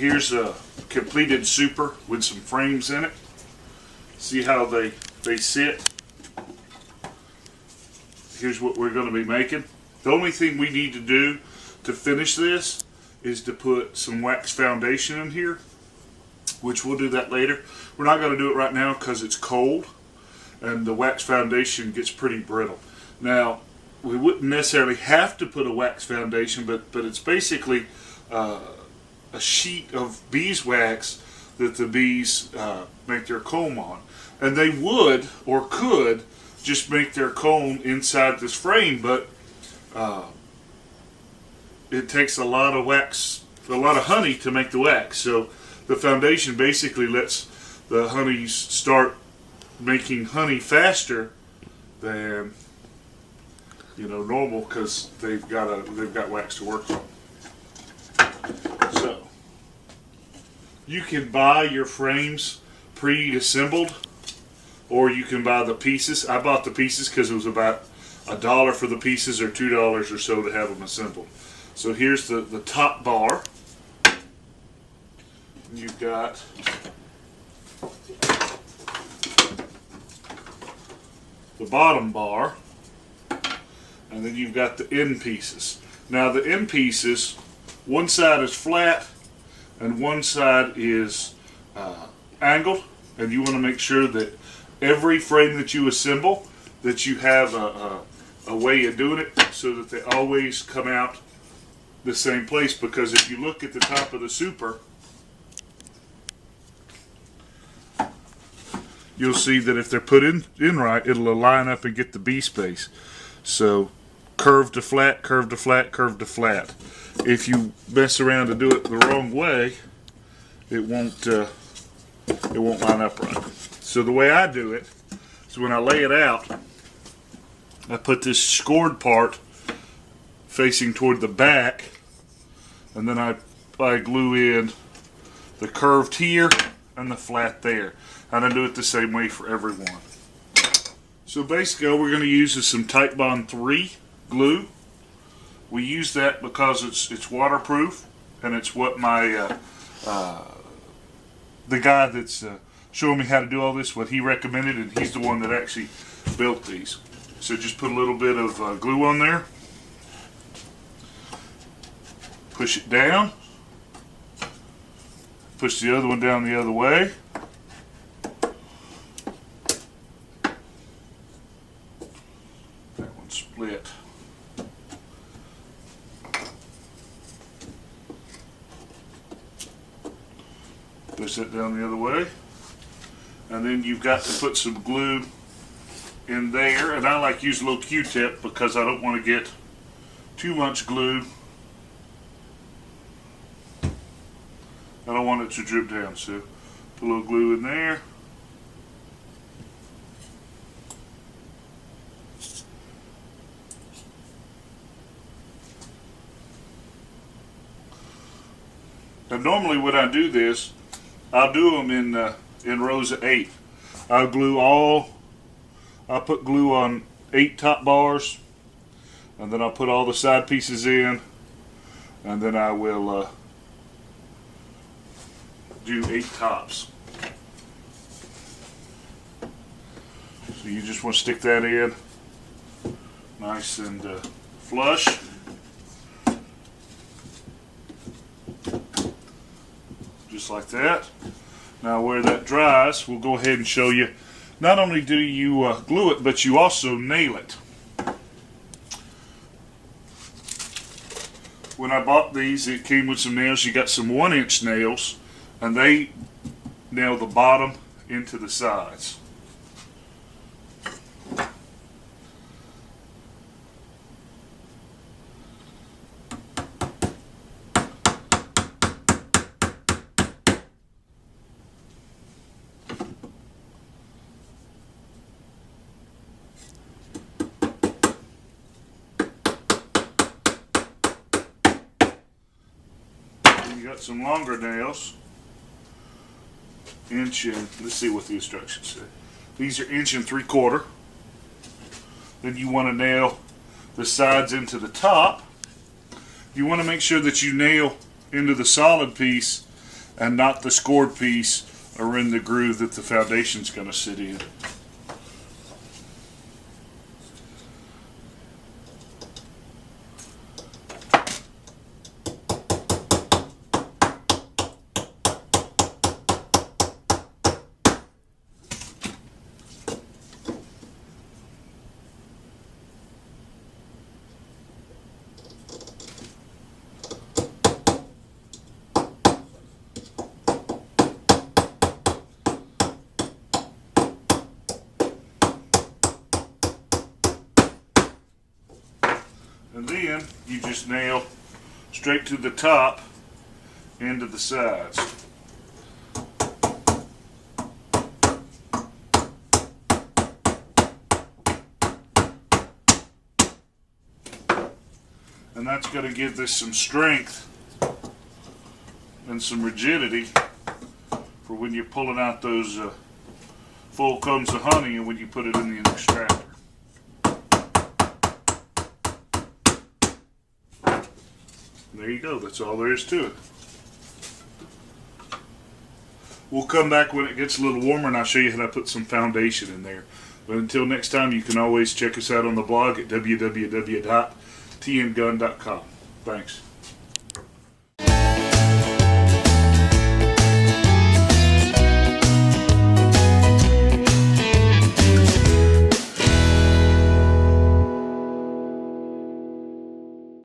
here's a completed super with some frames in it. See how they sit? Here's what we're going to be making. The only thing we need to do to finish this is to put some wax foundation in here, which we'll do that later. We're not going to do it right now because it's cold and the wax foundation gets pretty brittle. Now, we wouldn't necessarily have to put a wax foundation, but it's basically a sheet of beeswax that the bees make their comb on. And they would or could just make their comb inside this frame, but it takes a lot of wax, a lot of honey to make the wax. So the foundation basically lets the honeys start making honey faster than normal, because they've got wax to work on. So you can buy your frames pre-assembled, or you can buy the pieces. I bought the pieces because it was about $1 for the pieces or $2 or so to have them assembled. So here's the top bar. You've got the bottom bar, and then you've got the end pieces. Now the end pieces, one side is flat and one side is angled, and you want to make sure that every frame that you assemble, that you have a way of doing it so that they always come out the same place. Because if you look at the top of the super, you'll see that if they're put in right, it'll line up and get the bee space. So curve to flat, curve to flat, curve to flat. If you mess around and do it the wrong way, it won't line up right. So the way I do it is, when I lay it out, I put this scored part facing toward the back, and then I glue in the curved here and the flat there. And I do it the same way for every one. So basically all we're going to use is some Titebond 3 glue. We use that because it's waterproof, and it's what my the guy that's showing me how to do all this, what he recommended, and he's the one that actually built these. So just put a little bit of glue on there, push it down, push the other one down the other way, that one's split. Push that down the other way, and then you've got to put some glue in there, and I like to use a little Q-tip because I don't want to get too much glue. I don't want it to drip down, so put a little glue in there. And normally when I do this, I'll do them in rows of 8. I'll put glue on 8 top bars, and then I'll put all the side pieces in, and then I will do 8 tops. So you just want to stick that in nice and flush. Just like that. Now where that dries, we'll go ahead and show you. Not only do you glue it, but you also nail it. When I bought these, it came with some nails. You got some 1-inch nails, and they nail the bottom into the sides. You got some longer nails, inch and, let's see what the instructions say. These are 1 3/4 inches. Then you want to nail the sides into the top. You want to make sure that you nail into the solid piece and not the scored piece or in the groove that the foundation's going to sit in. And then you just nail straight to the top and to the sides. And that's going to give this some strength and some rigidity for when you're pulling out those full combs of honey and when you put it in the extractor. There you go, that's all there is to it. We'll come back when it gets a little warmer and I'll show you how to put some foundation in there. But until next time, you can always check us out on the blog at www.tngun.com. Thanks.